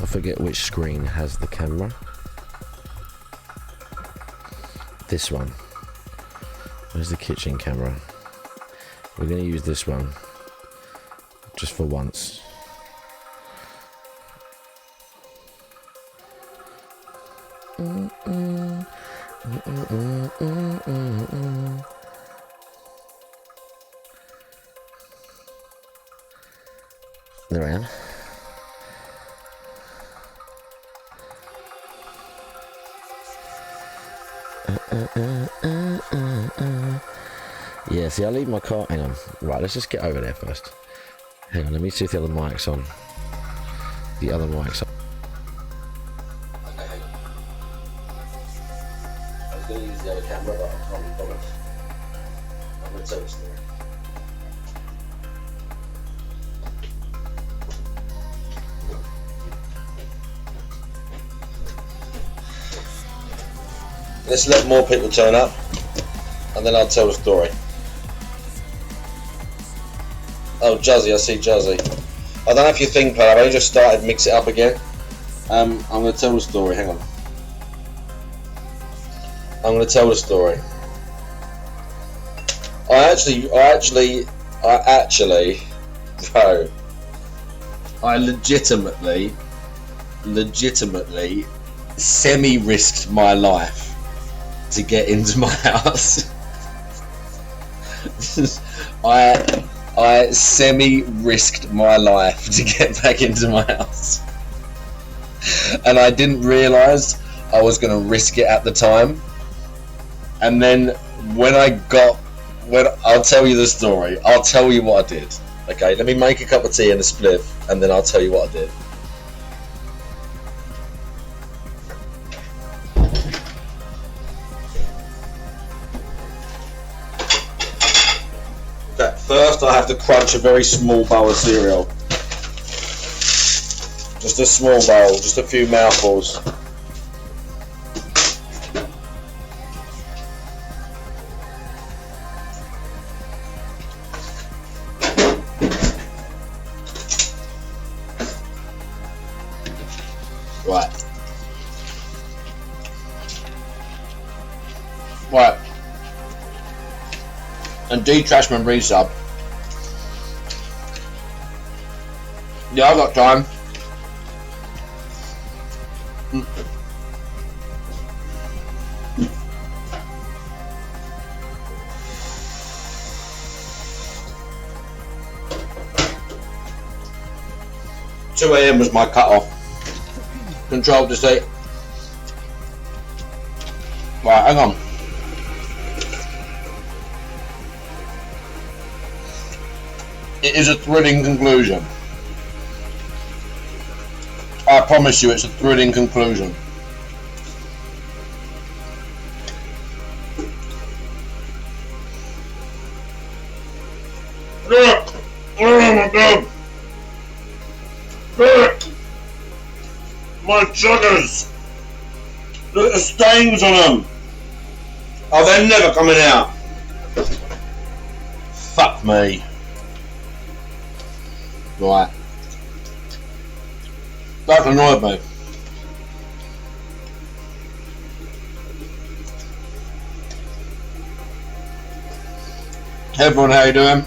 I forget which screen has the camera. This one. Where's the kitchen camera? We're going to use this one. Just for once. There I am. Yeah, see, I leave my car. Hang on. Right, let's just get over there first. Hang on, let me see if the other mic's on. The other mic's on. Okay, hang on. I was going to use the other camera, but I can't be bothered. I'm going to tell you a story. Let's let more people turn up, and then I'll tell the story. Oh, Juzzy, I see Juzzy. I don't know if you think, I've only just started, mix it up again. I'm going to tell the story, hang on. I'm going to tell the story. I actually, bro, I legitimately, semi-risked my life to get into my house. I semi-risked my life to get back into my house, and I didn't realise I was going to risk it at the time. And then when I'll tell you the story. I'll tell you what I did. Okay, let me make a cup of tea and a spliff, and then I'll tell you what I did. First, I have to crunch a very small bowl of cereal. Just a small bowl, just a few mouthfuls. Right. Right. And D-Trashman resub. Yeah, I've got time. 2 AM was my cut-off. Control to see. Right, hang on. It is a thrilling conclusion. I promise you it's a thrilling conclusion. Oh my God! My chuggers! Look at the stains on them! Oh, they're never coming out! Fuck me. Right. That annoyed me. Hey everyone, how you doing?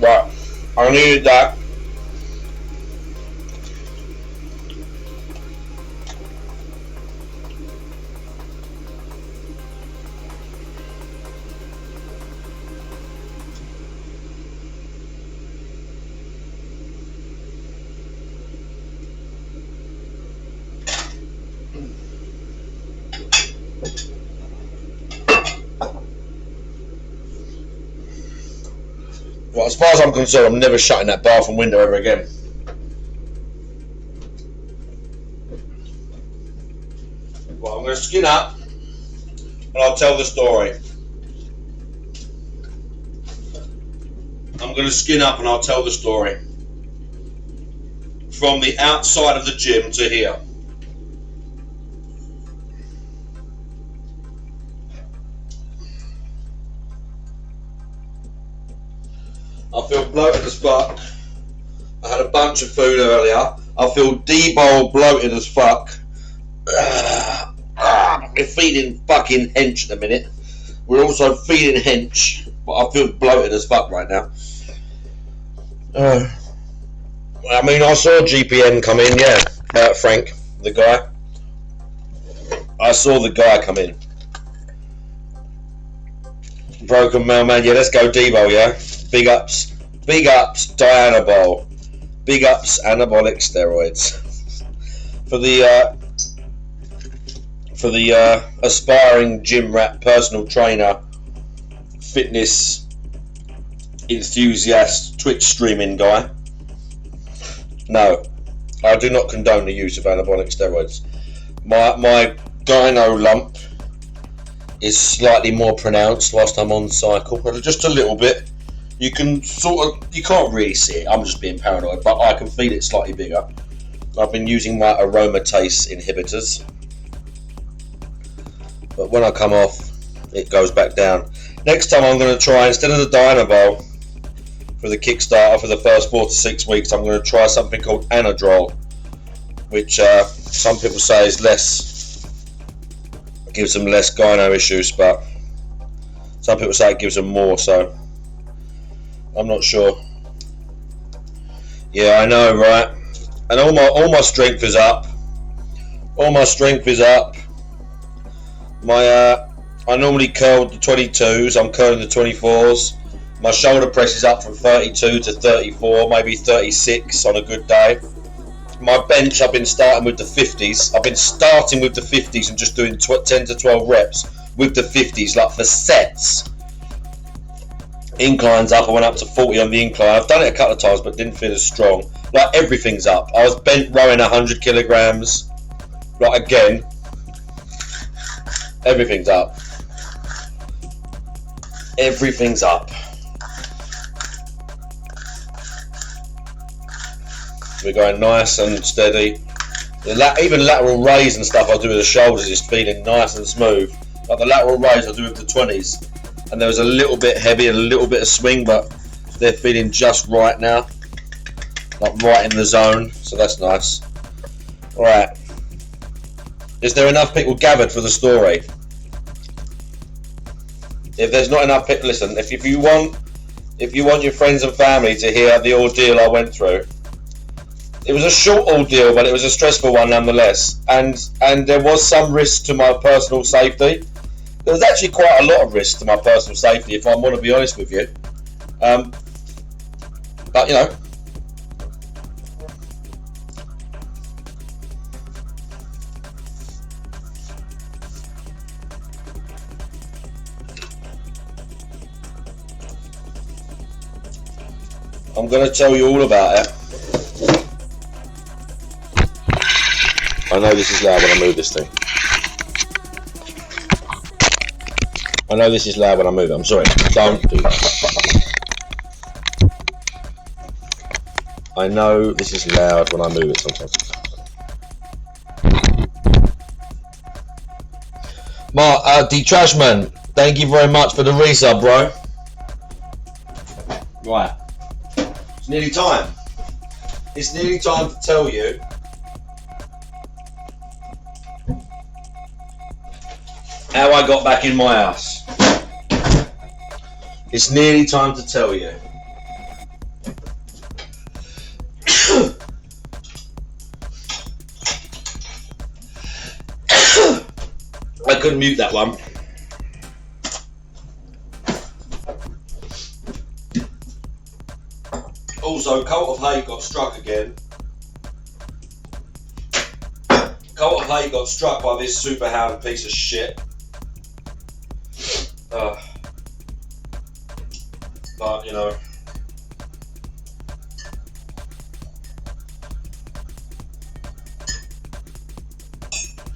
Right, I needed that. Well, as far as I'm concerned, I'm never shutting that bathroom window ever again. Well, I'm going to skin up and I'll tell the story. I'm going to skin up and I'll tell the story. From the outside of the gym to here. I feel bloated as fuck. I had a bunch of food earlier. I feel D-bowl bloated as fuck. We're feeding fucking hench at the minute. We're also feeding hench, but I feel bloated as fuck right now. I mean, I saw GPN come in, yeah. Frank, the guy. I saw the guy come in. Broken mailman, yeah, let's go Debo, yeah. Big ups, Dianabol. Big ups, anabolic steroids. For the aspiring gym rat, personal trainer, fitness enthusiast, Twitch streaming guy. No, I do not condone the use of anabolic steroids. My gyno lump is slightly more pronounced whilst I'm on cycle, but just a little bit. You can you can't really see it. I'm just being paranoid, but I can feel it slightly bigger. I've been using my aromatase inhibitors, but when I come off, it goes back down. Next time I'm going to try, instead of the Dynabol for the Kickstarter for the first 4 to 6 weeks, I'm going to try something called Anadrol, which some people say is gives them less gyno issues, but some people say it gives them more, so I'm not sure. Yeah, I know, right? And all my strength is up. All my strength is up. I normally curl the 22s. I'm curling the 24s. My shoulder press is up from 32 to 34, maybe 36 on a good day. My bench, I've been starting with the 50s. I've been starting with the 50s and just doing 10 to 12 reps with the 50s, like for sets. Inclines up, I went up to 40 on the incline. I've done it a couple of times, but didn't feel as strong. Like, everything's up. I was bent rowing 100 kilograms. Like, again, everything's up. Everything's up. We're going nice and steady. Even lateral raise and stuff I do with the shoulders is feeling nice and smooth. Like the lateral raise I do with the 20s. And there was a little bit heavy and a little bit of swing, but they're feeling just right now. Like right in the zone, so that's nice. Alright. Is there enough people gathered for the story? If there's not enough people, listen, if you want your friends and family to hear the ordeal I went through, it was a short ordeal, but it was a stressful one nonetheless. And there was some risk to my personal safety. There was actually quite a lot of risk to my personal safety, if I want to be honest with you. But, you know. I'm going to tell you all about it. I know this is loud when I move this thing. I know this is loud when I move it. I'm sorry. Don't do that. I know this is loud when I move it sometimes. Mark, D Trashman, thank you very much for the resub, bro. Right. It's nearly time. It's nearly time to tell you how I got back in my house. It's nearly time to tell you. I couldn't mute that one. Also, Cult of Hate got struck again. Cult of Hate got struck by this super hound piece of shit. But, you know.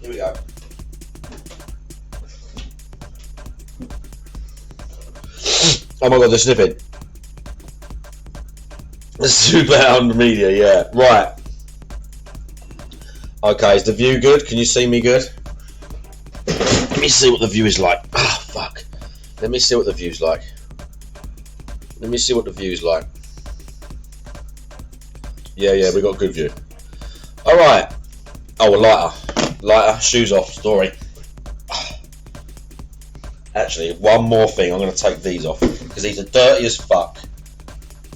Here we go. Oh my god, they're sniffing. The super hound media, yeah. Right. Okay, is the view good? Can you see me good? Let me see what the view is like. Ah, fuck. Let me see what the view's like. Let me see what the view's like. Yeah, we got a good view. Alright. Oh, a lighter. Lighter, shoes off, story. Actually, one more thing. I'm going to take these off. Because these are dirty as fuck.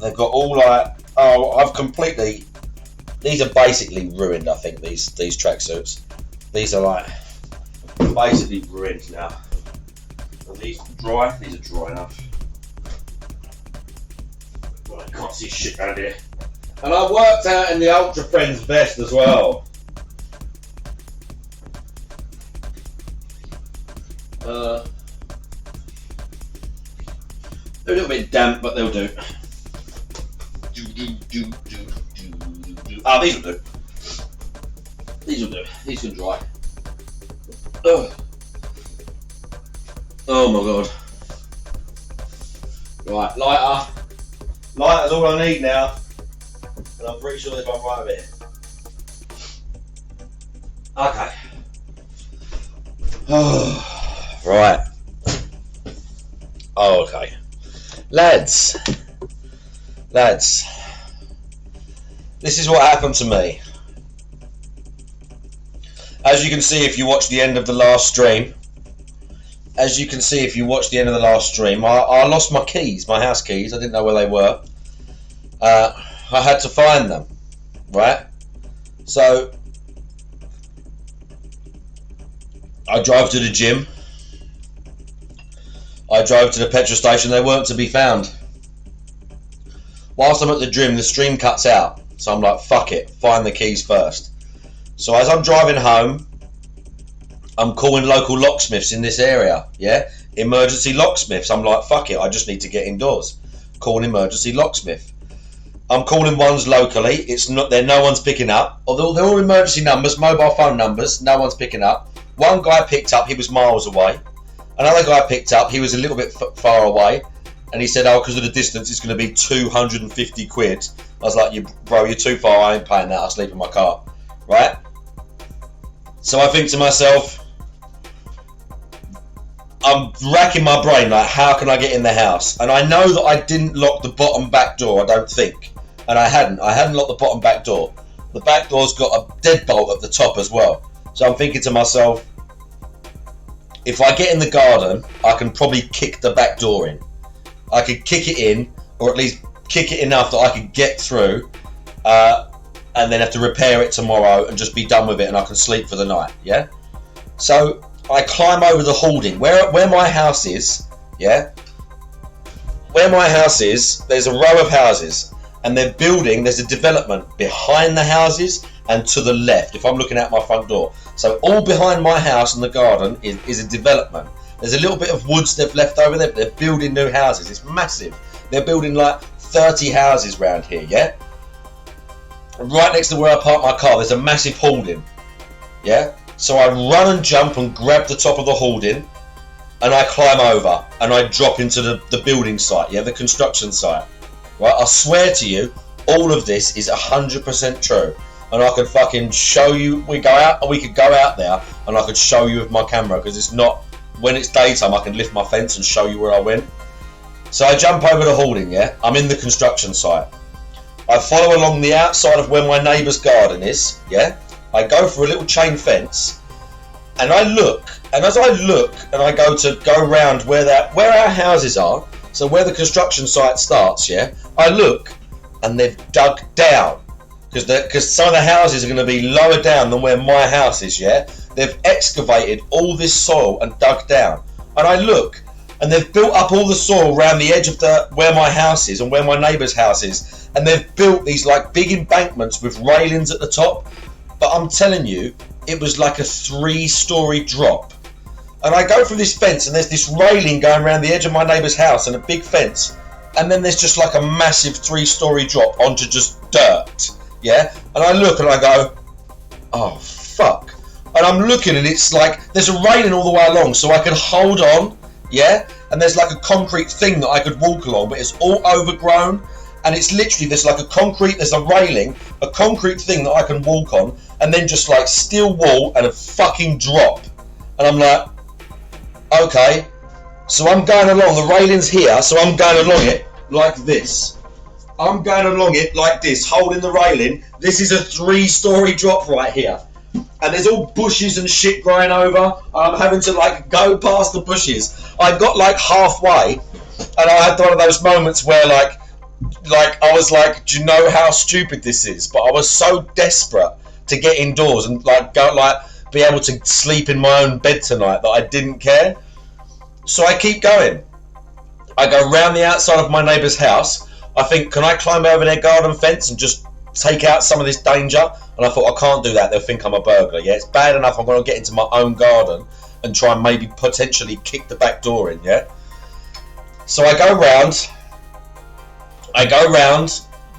They've got all like... Oh, I've completely... These are basically ruined, I think, these tracksuits. These are like... basically ruined now. Are these dry? These are dry enough. Right, can't see shit around here. And I worked out in the Ultra Friends vest as well. They're a little bit damp, but they'll do. Ah, these will do. These will do. These can dry. Oh. Oh my god. Right, lighter. Lighter's all I need now. And I'm pretty sure there's one right over here. Okay. Oh, right. Oh, okay. Lads. This is what happened to me. As you can see if you watch the end of the last stream. I lost my keys, my house keys. I didn't know where they were. I had to find them, right? So I drove to the gym. I drove to the petrol station. They weren't to be found. Whilst I'm at the gym, the stream cuts out. So I'm like, fuck it, find the keys first. So as I'm driving home, I'm calling local locksmiths in this area, yeah? Emergency locksmiths. I'm like, fuck it, I just need to get indoors. Call an emergency locksmith. I'm calling ones locally. It's not there. No one's picking up. Although they're all emergency numbers, mobile phone numbers. No one's picking up. One guy picked up. He was miles away. Another guy picked up. He was a little bit far away, and he said, "Oh, because of the distance, it's going to be 250 quid." I was like, "Bro, you're too far. I ain't paying that. I'll sleep in my car." Right? So I think to myself, I'm racking my brain like, how can I get in the house? And I know that I didn't lock the bottom back door. I don't think. And I hadn't locked the bottom back door. The back door's got a deadbolt at the top as well. So I'm thinking to myself, if I get in the garden, I can probably kick the back door in. I could kick it in, or at least kick it enough that I could get through, and then have to repair it tomorrow and just be done with it, and I can sleep for the night, yeah? So I climb over the hoarding. Where my house is, yeah? Where my house is, there's a row of houses. And they're building, there's a development behind the houses and to the left, if I'm looking out my front door. So all behind my house in the garden is a development. There's a little bit of woods they've left over there, but they're building new houses. It's massive. They're building like 30 houses around here, yeah? And right next to where I park my car, there's a massive hoarding, yeah? So I run and jump and grab the top of the hoarding, and I climb over, and I drop into the building site, yeah, the construction site. Right, I swear to you, all of this is 100% true, and I could fucking show you. We could go out there, and I could show you with my camera, because it's not. When it's daytime, I can lift my fence and show you where I went. So I jump over the hoarding. Yeah, I'm in the construction site. I follow along the outside of where my neighbour's garden is. Yeah, I go for a little chain fence, and I look, and as I look, and I go round where our houses are. So where the construction site starts, yeah, I look, and they've dug down, because some of the houses are going to be lower down than where my house is, yeah. They've excavated all this soil and dug down, and I look, and they've built up all the soil around the edge of where my house is and where my neighbour's house is, and they've built these like big embankments with railings at the top. But I'm telling you, it was like a 3-story drop. And I go through this fence, and there's this railing going around the edge of my neighbour's house and a big fence. And then there's just like a massive 3-story drop onto just dirt. Yeah? And I look and I go, oh, fuck. And I'm looking, and it's like, there's a railing all the way along, so I can hold on. Yeah? And there's like a concrete thing that I could walk along, but it's all overgrown. And it's literally, there's a railing, a concrete thing that I can walk on, and then just like steel wall and a fucking drop. And I'm like, okay, so I'm going along, the railing's here, so I'm going along it, like this. I'm going along it like this, holding the railing. This is a 3-story drop right here. And there's all bushes and shit growing over. I'm having to like go past the bushes. I got like halfway and I had one of those moments where like I was like, do you know how stupid this is? But I was so desperate to get indoors and like go like be able to sleep in my own bed tonight that I didn't care. So I keep going. I go round the outside of my neighbour's house. I think, can I climb over their garden fence and just take out some of this danger? And I thought, I can't do that. They'll think I'm a burglar. Yeah, it's bad enough I'm going to get into my own garden and try and maybe potentially kick the back door in, yeah? So I go round.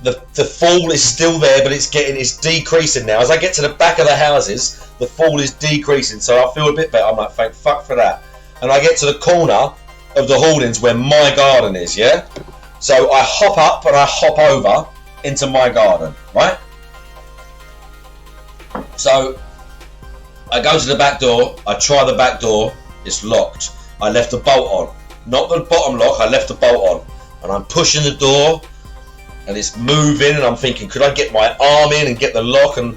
The fall is still there, but it's decreasing now. As I get to the back of the houses, the fall is decreasing. So I feel a bit better. I'm like, thank fuck for that. And I get to the corner of the holdings where my garden is, yeah? So I hop up and I hop over into my garden, right? So I go to the back door, I try the back door, it's locked. I left the bolt on. Not the bottom lock, I left the bolt on. And I'm pushing the door and it's moving and I'm thinking, could I get my arm in and get the lock? And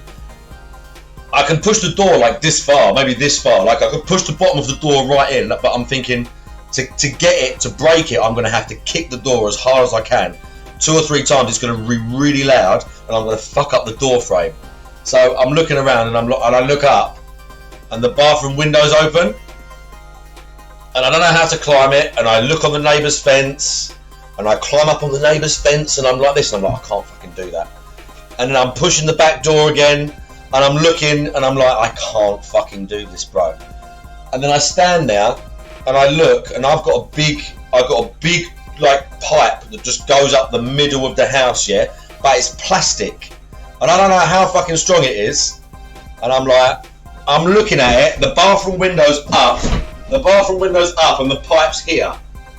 I can push the door like this far, maybe this far. Like I could push the bottom of the door right in, but I'm thinking, to get it, to break it, I'm going to have to kick the door as hard as I can. 2 or 3 times it's going to be really loud and I'm going to fuck up the door frame. So I'm looking around and I look up and the bathroom window's open and I don't know how to climb it, and I look on the neighbour's fence and I climb up on the neighbour's fence and I'm like this and I'm like, I can't fucking do that. And then I'm pushing the back door again and I'm looking and I'm like, I can't fucking do this, bro. And then I stand there and I look and I've got a big like pipe that just goes up the middle of the house, yeah, but it's plastic and I don't know how fucking strong it is. And I'm like, I'm looking at it, the bathroom window's up and the pipe's here,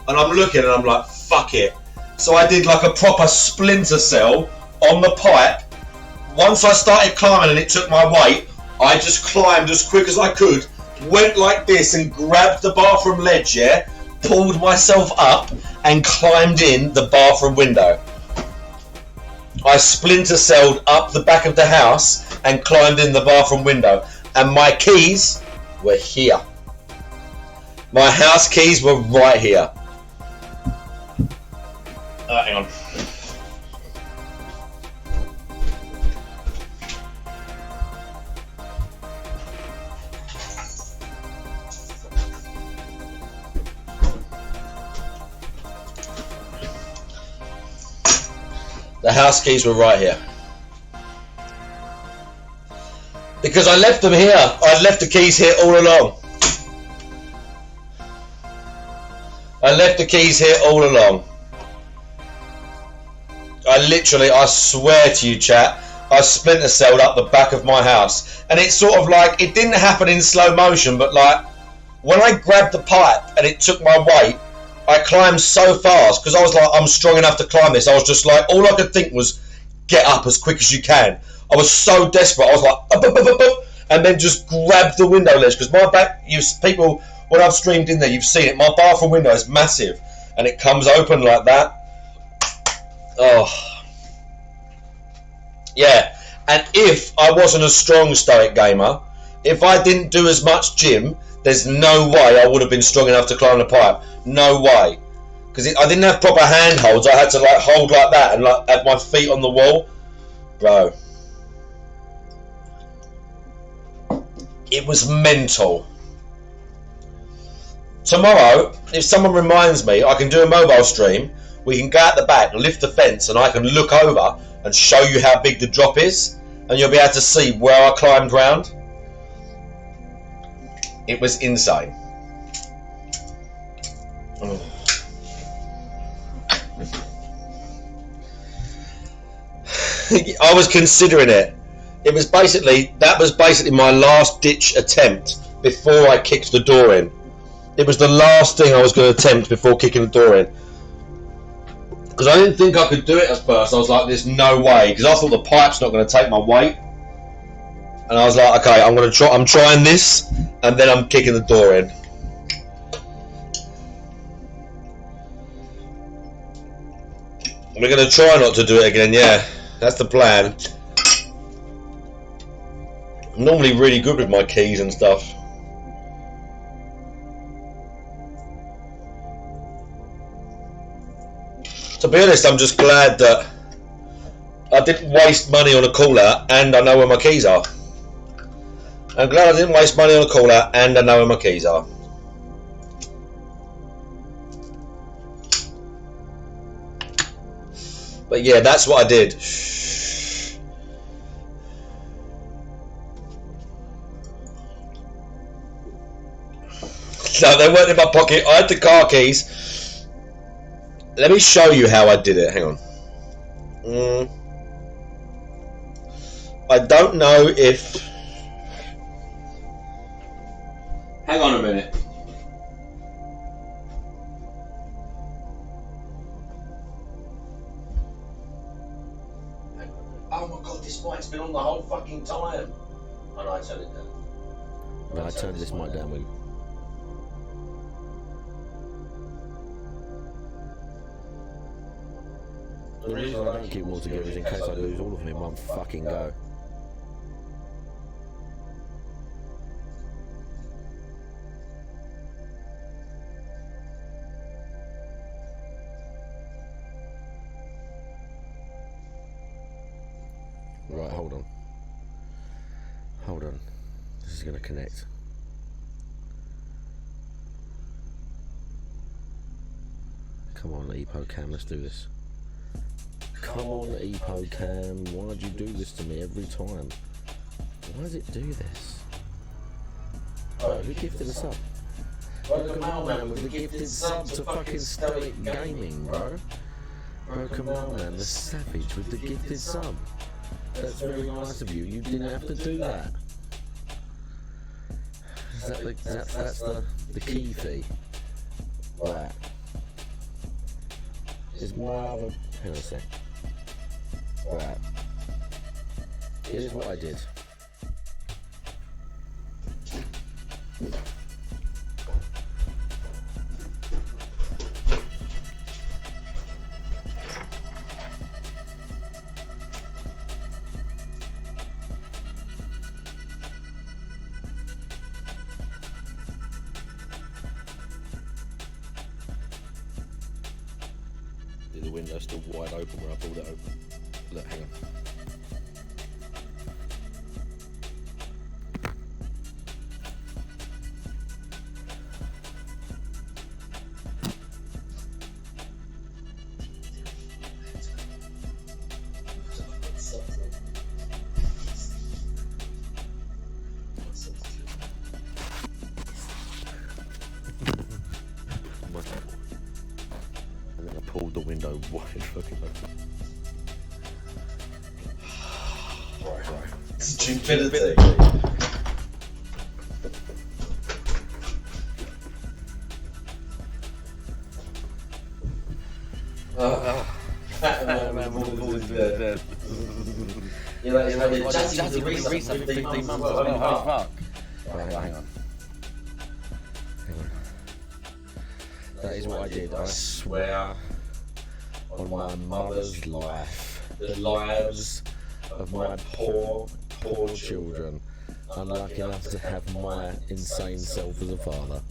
and I'm looking and I'm like, fuck it. So I did like a proper splinter cell on the pipe. Once I started climbing and it took my weight, I just climbed as quick as I could, went like this and grabbed the bathroom ledge, yeah, pulled myself up and climbed in the bathroom window. I splinter celled up the back of the house and climbed in the bathroom window, and my keys were here. My house keys were right here. Hang on. The house keys were right here. Because I left them here. I left the keys here all along. I left the keys here all along. I swear to you, chat, I splinter celled up the back of my house. And it's sort of like, it didn't happen in slow motion, but like, when I grabbed the pipe and it took my weight, I climbed so fast, because I was like, I'm strong enough to climb this. I was just like, all I could think was, get up as quick as you can. I was so desperate. I was like, up, up, up, up, up, and then just grabbed the window ledge, because my back, people, when I've streamed in there, you've seen it. My bathroom window is massive, and it comes open like that. Oh, yeah. And if I wasn't a strong stoic gamer, if I didn't do as much gym, there's no way I would have been strong enough to climb the pipe. No way. Because I didn't have proper handholds. I had to like hold like that and like have my feet on the wall. Bro. It was mental. Tomorrow, if someone reminds me, I can do a mobile stream. We can go out the back, lift the fence, and I can look over and show you how big the drop is. And you'll be able to see where I climbed round. It was insane. Oh. I was considering it. That was basically my last ditch attempt before I kicked the door in. It was the last thing I was going to attempt before kicking the door in. Because I didn't think I could do it at first. I was like, there's no way. Because I thought the pipe's not going to take my weight. And I was like, okay, I'm trying this, and then I'm kicking the door in. We're going to try not to do it again, yeah. That's the plan. I'm normally really good with my keys and stuff. To be honest, I'm just glad that I didn't waste money on a call out and I know where my keys are. I'm glad I didn't waste money on a call out and I know where my keys are. But yeah, that's what I did. No, they weren't in my pocket. I had the car keys. Let me show you how I did it. Hang on. I don't know if... Hang on a minute. Oh my god, this mic's been on the whole fucking time. Oh no, I turned it down. No, I turned this mic down with. The reason I don't keep them all together is in case I lose all of them in one fucking go. Right, hold on. Hold on. This is going to connect. Come on, EpoCam, let's do this. Come on, EpoCam, why'd you do this to me every time? Why does it do this? Oh, who gifted us up? Broken Mailman with the gifted sub to fucking Stoic Gaming, bro. Broken Mailman, the savage with the gifted sub. That's very nice of you. You didn't have to do that. That's the key fee. Right. Is my other... Hang on a sec. Right. Here's what I did. The window's still wide open when I pulled it open. Look, hang on. And then I pulled the window wide fucking open. Right. Stupidity. Jazzy reset 15 months. Oh, fuck. Right, hang on. That is what I did. I swear on my mother's life, the lives of my poor children, unlucky enough to have my insane self as a father.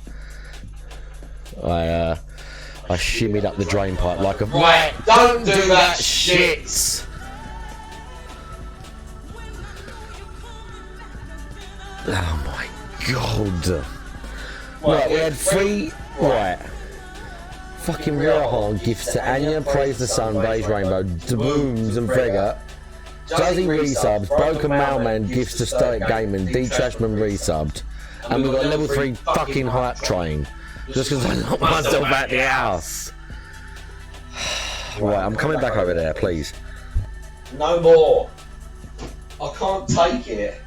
I shimmied up the drain pipe like a... Right, don't do that shit! Oh my god. Right, we had three... Right. Fucking Rohan gifts to Anya, Praise the Sun, Beige Rainbow, Debooms and Frega. Jazzy resubs, Broken Mailman gifts to Stoic Gaming, D Trashman resubbed. And we've got level 3 fucking hype train. Just because I knocked myself out the house. Right, I'm coming back over there, please. No more. I can't take it.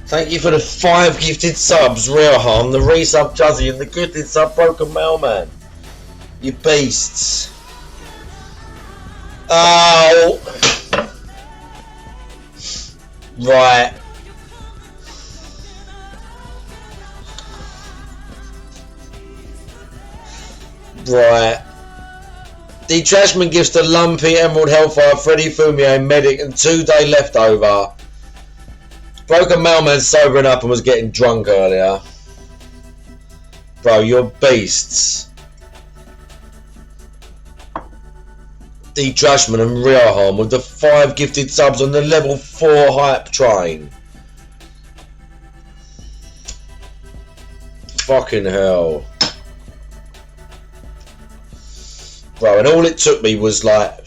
Thank you for the 5 gifted subs, Realharm, the resub Juzzy, and the gifted sub Broken Mailman. You beasts. Oh. Right. Right. The Trashman gives the Lumpy, Emerald Hellfire, Freddy Fumier, Medic, and 2 Day Leftover. Broken Mailman sobering up and was getting drunk earlier. Bro, you're beasts. The Trashman and Riohan with the 5 gifted subs on the level 4 hype train. Fucking hell. Bro, and all it took me was like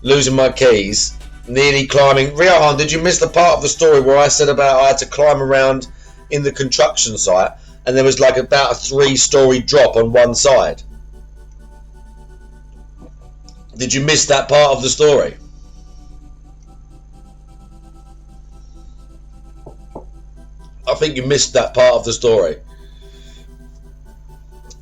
losing my keys, nearly climbing. Riohan, did you miss the part of the story where I said about I had to climb around in the construction site and there was like about a 3-story drop on one side? Did you miss that part of the story? I think you missed that part of the story.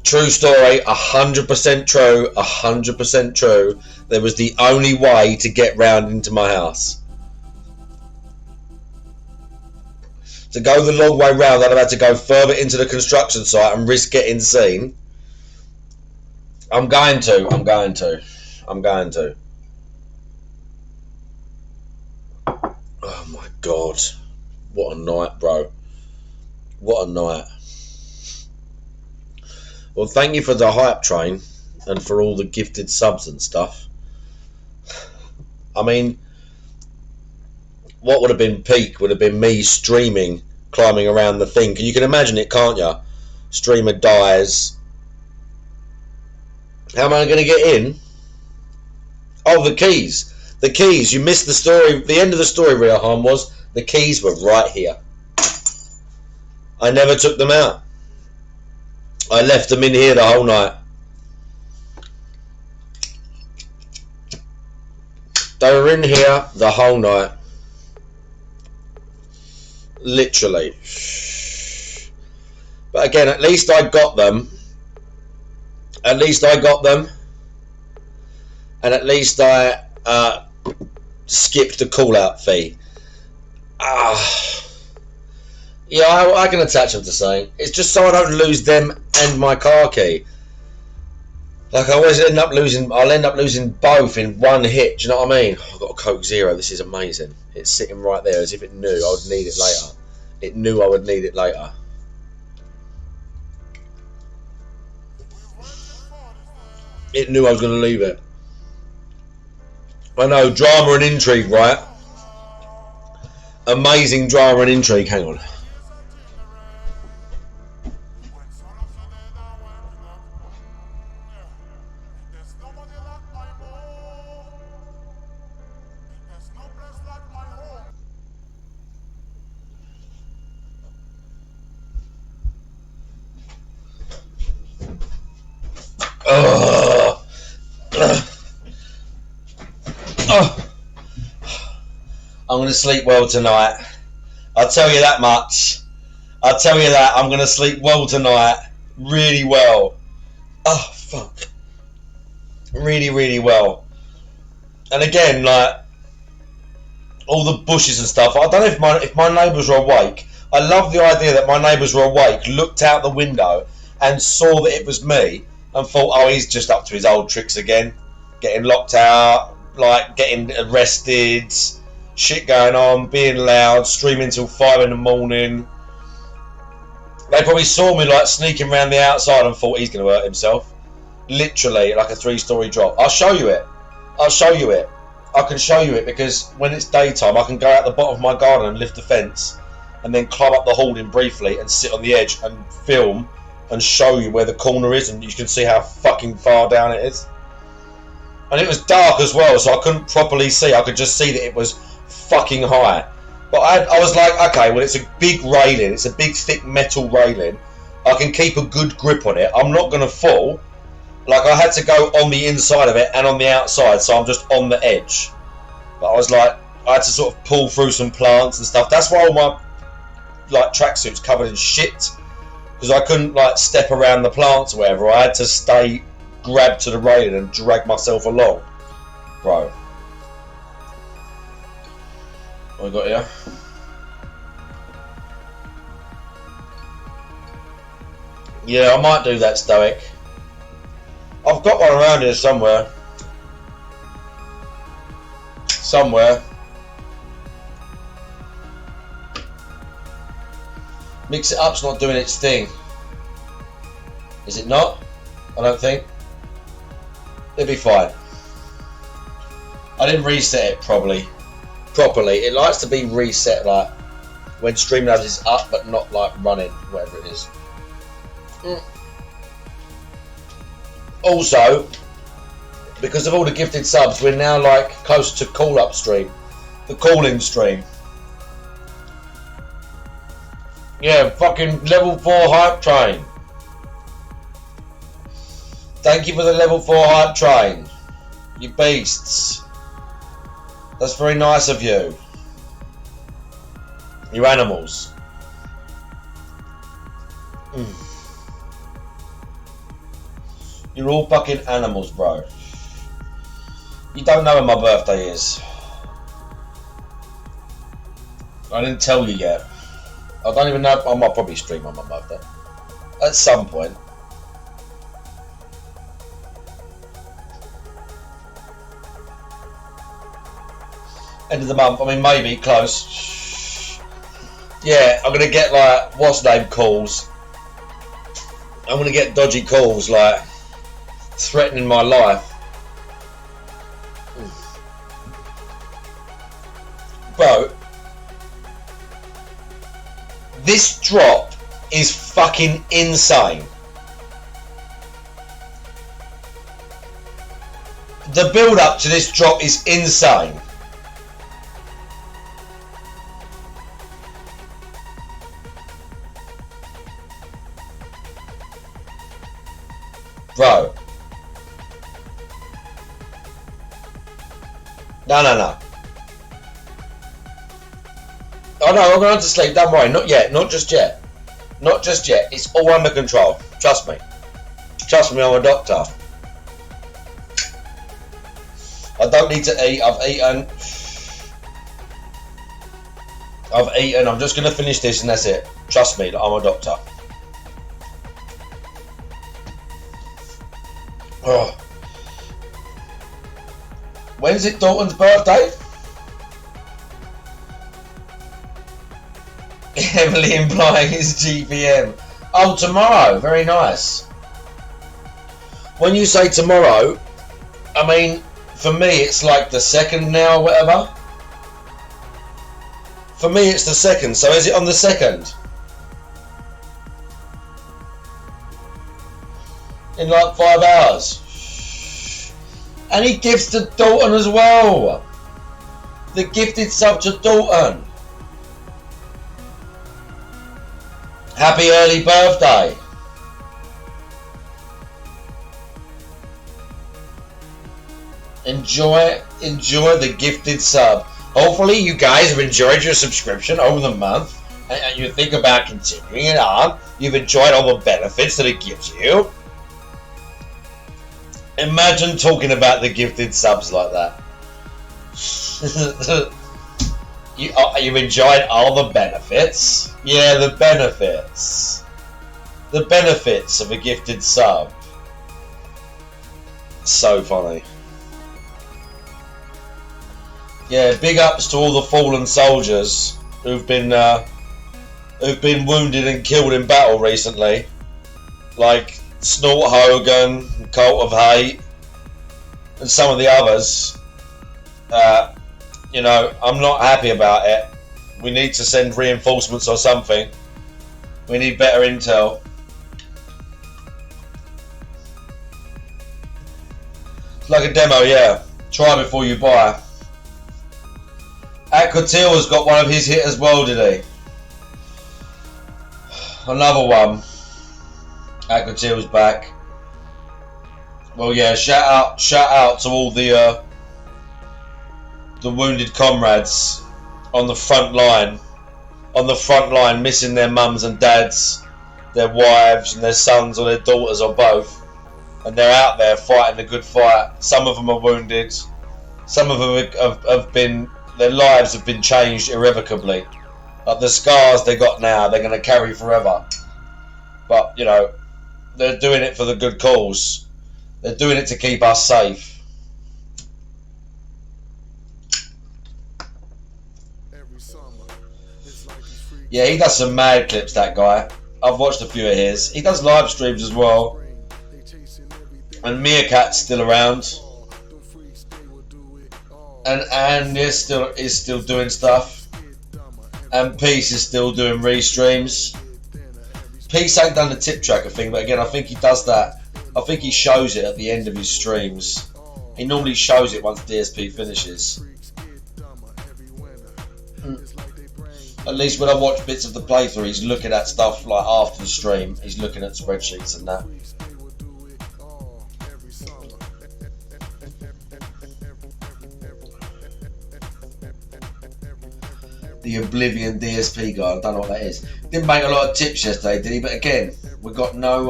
True story, 100% true, 100% true. There was the only way to get round into my house. To go the long way round, I'd have had to go further into the construction site and risk getting seen. I'm going to. Oh my God. What a night, bro. What a night. Well, thank you for the hype train and for all the gifted subs and stuff. I mean, what would have been peak would have been me streaming, climbing around the thing. You can imagine it, can't you? Streamer dies. How am I going to get in? Oh, the keys. The keys. You missed the story. The end of the story, Riohan, was the keys were right here. I never took them out. I left them in here the whole night. They were in here the whole night. Literally. But again, at least I got them. At least I got them. And at least I skipped the call-out fee. Yeah, I can attach them to something. It's just so I don't lose them and my car key. Like I always end up losing. I'll end up losing both in one hit. Do you know what I mean? I've got a Coke Zero. This is amazing. It's sitting right there as if it knew I would need it later. It knew I would need it later. It knew I was going to leave it. I know, drama and intrigue, right? Amazing drama and intrigue. Hang on. I'm going to sleep well tonight. I'll tell you that much. I'll tell you that. I'm going to sleep well tonight. Really well. Oh, fuck. Really, really well. And again, like, all the bushes and stuff. I don't know if my neighbours are awake. I love the idea that my neighbours were awake, looked out the window and saw that it was me and thought, oh, he's just up to his old tricks again. Getting locked out, like, getting arrested, shit going on, being loud, streaming till 5 in the morning. They probably saw me like sneaking around the outside and thought he's going to hurt himself. Literally, like a 3-story drop. I'll show you it. I'll show you it. I can show you it because when it's daytime, I can go out the bottom of my garden and lift the fence and then climb up the hoarding briefly and sit on the edge and film and show you where the corner is, and you can see how fucking far down it is. And it was dark as well, so I couldn't properly see. I could just see that it was fucking high. But I was like, okay, well, it's a big railing. It's a big, thick metal railing. I can keep a good grip on it. I'm not going to fall. Like, I had to go on the inside of it and on the outside, so I'm just on the edge. But I was like, I had to sort of pull through some plants and stuff. That's why all my, like, tracksuits covered in shit. Because I couldn't, like, step around the plants or whatever. I had to stay grabbed to the railing and drag myself along. Bro. What I got here? Yeah, I might do that, Stoic. I've got one around here somewhere. Somewhere. Mix It Up's not doing its thing. Is it not? I don't think. It'll be fine. I didn't reset it properly. It likes to be reset like when Streamlabs is up but not like running, whatever it is. Also, because of all the gifted subs, we're now like close to call up stream. The call-in stream. Yeah, fucking level 4 hype train. Thank you for the level 4 hype train. You beasts. That's very nice of you. You animals. You're all fucking animals, bro. You don't know when my birthday is. I didn't tell you yet. I don't even know. I might probably stream on my birthday. At some point. End of the month. I mean, maybe. Close. Yeah, I'm going to get, like, what's name calls. I'm going to get dodgy calls, like, threatening my life. Bro, this drop is fucking insane. The build up to this drop is insane. Bro. No. Oh no, I'm going to sleep, don't worry, not yet, not just yet. Not just yet, it's all under control, trust me. Trust me, I'm a doctor. I don't need to eat, I've eaten, I'm just going to finish this and that's it. Trust me, I'm a doctor. Oh. When's it Dalton's birthday? Heavily implying his GPM. Oh, tomorrow. Very nice. When you say tomorrow, I mean, for me, it's like the 2nd now, or whatever. For me, it's the 2nd. So is it on the 2nd? In like 5 hours. And he gives to Dalton as well. The gifted sub to Dalton. Happy early birthday. Enjoy the gifted sub. Hopefully you guys have enjoyed your subscription over the month and you think about continuing it on. You've enjoyed all the benefits that it gives you. Imagine talking about the gifted subs like that. You've enjoyed all the benefits? Yeah, the benefits. The benefits of a gifted sub. So funny. Yeah, big ups to all the fallen soldiers who've been wounded and killed in battle recently. Like Snort Hogan, Cult of Hate, and some of the others. You know, I'm not happy about it. We need to send reinforcements or something. We need better intel. It's like a demo, yeah. Try before you buy. Aquatil has got one of his hit as well, did he? Another one. Aquatil's back. Well, yeah. Shout out to all the wounded comrades on the front line. On the front line, missing their mums and dads, their wives and their sons or their daughters or both, and they're out there fighting the good fight. Some of them are wounded. Some of them have been. Their lives have been changed irrevocably. Like the scars they got now, they're going to carry forever. But, you know, they're doing it for the good cause. They're doing it to keep us safe. Yeah, he does some mad clips, that guy. I've watched a few of his. He does live streams as well. And Meerkat's still around. And is still doing stuff. And Peace is still doing restreams. Peace ain't done the tip tracker thing, but again, I think he does that. I think he shows it at the end of his streams. He normally shows it once DSP finishes. At least when I watch bits of the playthrough, he's looking at stuff like after the stream. He's looking at spreadsheets and that. The Oblivion DSP guy, I don't know what that is. Didn't make a lot of tips yesterday, did he? But again, we've got no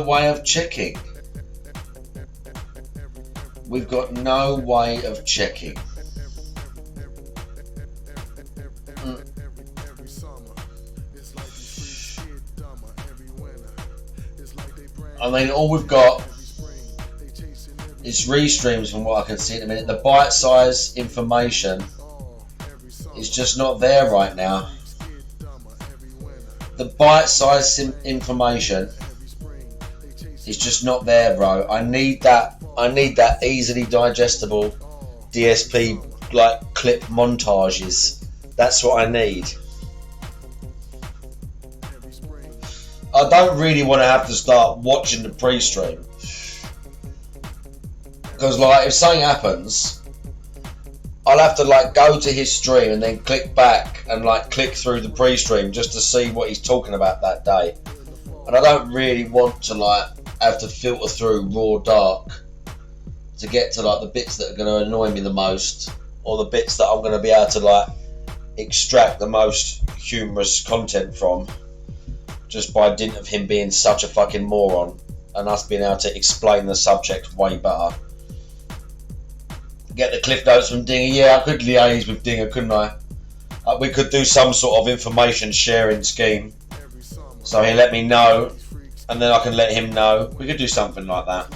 way of checking. We've got no way of checking. I mean, all we've got is restreams from what I can see in a minute. The bite-size information is just not there right now. The bite-size information is just not there, bro. I need that easily digestible DSP like clip montages. That's what I need. I don't really want to have to start watching the pre-stream, because like if something happens, I'll have to like go to his stream and then click back and like click through the pre-stream just to see what he's talking about that day. And I don't really want to like have to filter through raw dark to get to like the bits that are going to annoy me the most, or the bits that I'm going to be able to like extract the most humorous content from, just by dint of him being such a fucking moron and us being able to explain the subject way better. Get the cliff notes from Dinger. Yeah, I could liaise with Dinger, couldn't I? We could do some sort of information sharing scheme, so he'll let me know and then I can let him know. We could do something like that.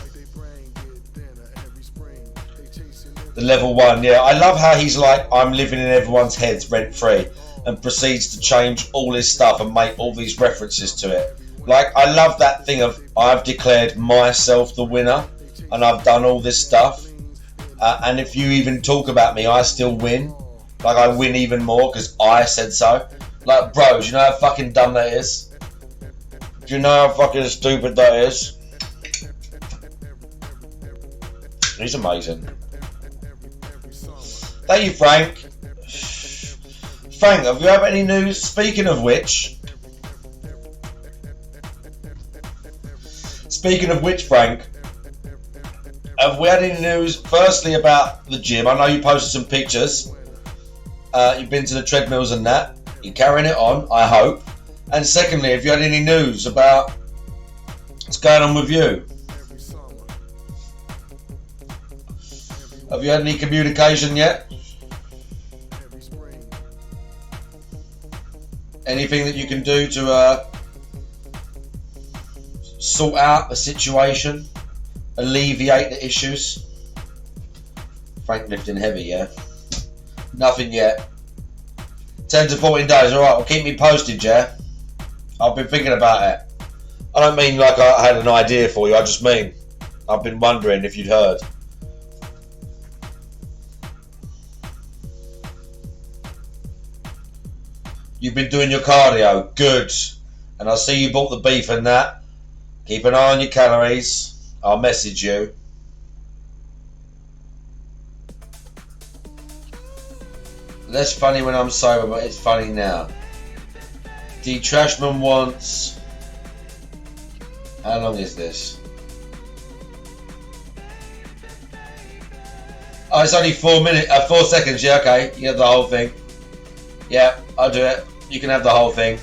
The level 1, yeah. I love how he's like, I'm living in everyone's heads rent free, and proceeds to change all his stuff and make all these references to it. Like, I love that thing of, I've declared myself the winner and I've done all this stuff, and if you even talk about me, I still win. Like, I win even more because I said so. Like, bro, do you know how fucking dumb that is? Do you know how fucking stupid that is? He's amazing. Thank you, Frank. Frank, have you had any news? Speaking of which, Frank, have we had any news? Firstly, about the gym. I know you posted some pictures. You've been to the treadmills and that. You're carrying it on, I hope. And secondly, have you had any news about what's going on with you? Have you had any communication yet? Anything that you can do to sort out the situation, alleviate the issues? Frank lifting heavy, yeah? Nothing yet. 10 to 14 days, alright, well keep me posted, yeah? I've been thinking about it. I don't mean like I had an idea for you, I just mean I've been wondering if you'd heard. You've been doing your cardio, good. And I see you bought the beef and that. Keep an eye on your calories. I'll message you. Less funny when I'm sober, but it's funny now. D Trashman wants... How long is this? Oh, it's only 4 seconds, yeah, okay. You have the whole thing. Yeah, I'll do it. You can have the whole thing.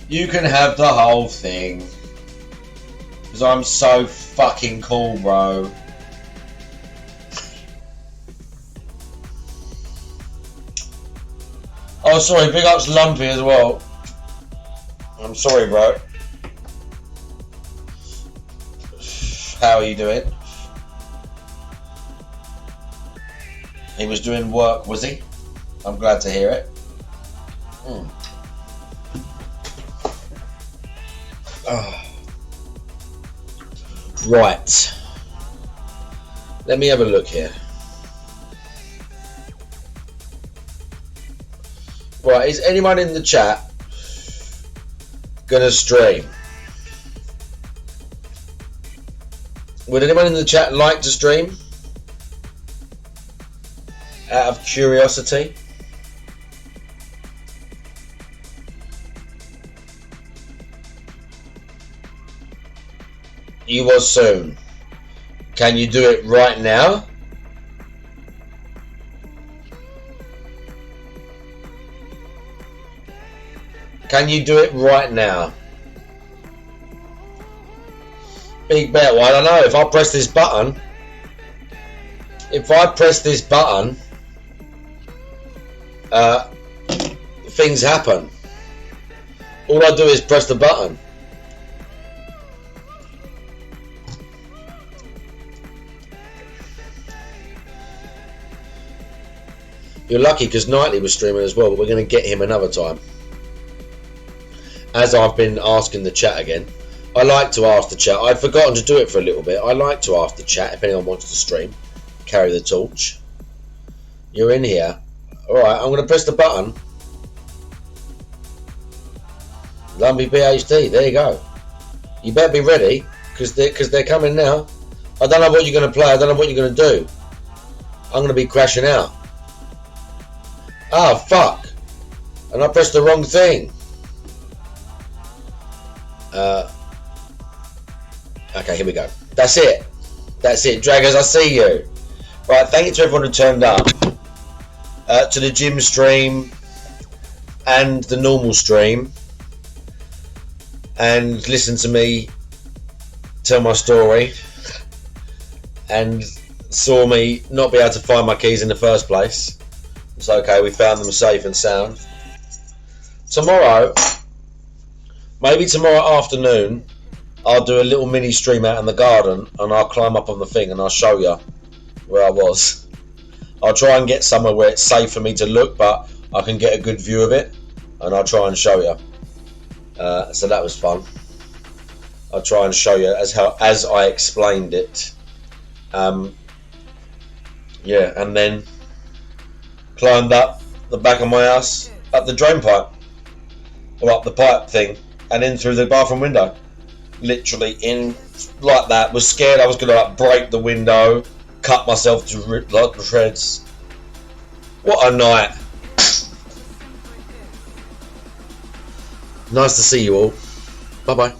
You can have the whole thing. Because I'm so fucking cool, bro. Oh, sorry, big ups Lumpy as well. I'm sorry, bro. How are you doing? He was doing work, was he? I'm glad to hear it. Oh. Right. Let me have a look here. Right, is anyone in the chat gonna stream? Would anyone in the chat like to stream? Out of curiosity. You was soon. Can you do it right now? Can you do it right now? Big bet. Well, I don't know. If I press this button, things happen. All I do is press the button. You're lucky because Knightley was streaming as well, but we're going to get him another time. As I've been asking the chat again. I like to ask the chat. I'd forgotten to do it for a little bit. I like to ask the chat if anyone wants to stream. Carry the torch. You're in here. Alright, I'm going to press the button. Lumpy PhD, there you go. You better be ready, because they're coming now. I don't know what you're going to play. I don't know what you're going to do. I'm going to be crashing out. Ah, fuck. And I pressed the wrong thing. Okay, here we go. That's it. That's it. Draggers, I see you. Right, thank you to everyone who turned up. To the gym stream and the normal stream. And listen to me tell my story. And saw me not be able to find my keys in the first place. It's okay, we found them safe and sound. Tomorrow, maybe tomorrow afternoon, I'll do a little mini stream out in the garden and I'll climb up on the thing and I'll show you where I was. I'll try and get somewhere where it's safe for me to look, but I can get a good view of it and I'll try and show you. So that was fun. I'll try and show you as I explained it. Yeah, and then climbed up the back of my house, up the drain pipe, or up the pipe thing, and in through the bathroom window. Literally in like that. Was scared I was going to like break the window, cut myself to like shreds. What a night. Nice to see you all. Bye bye.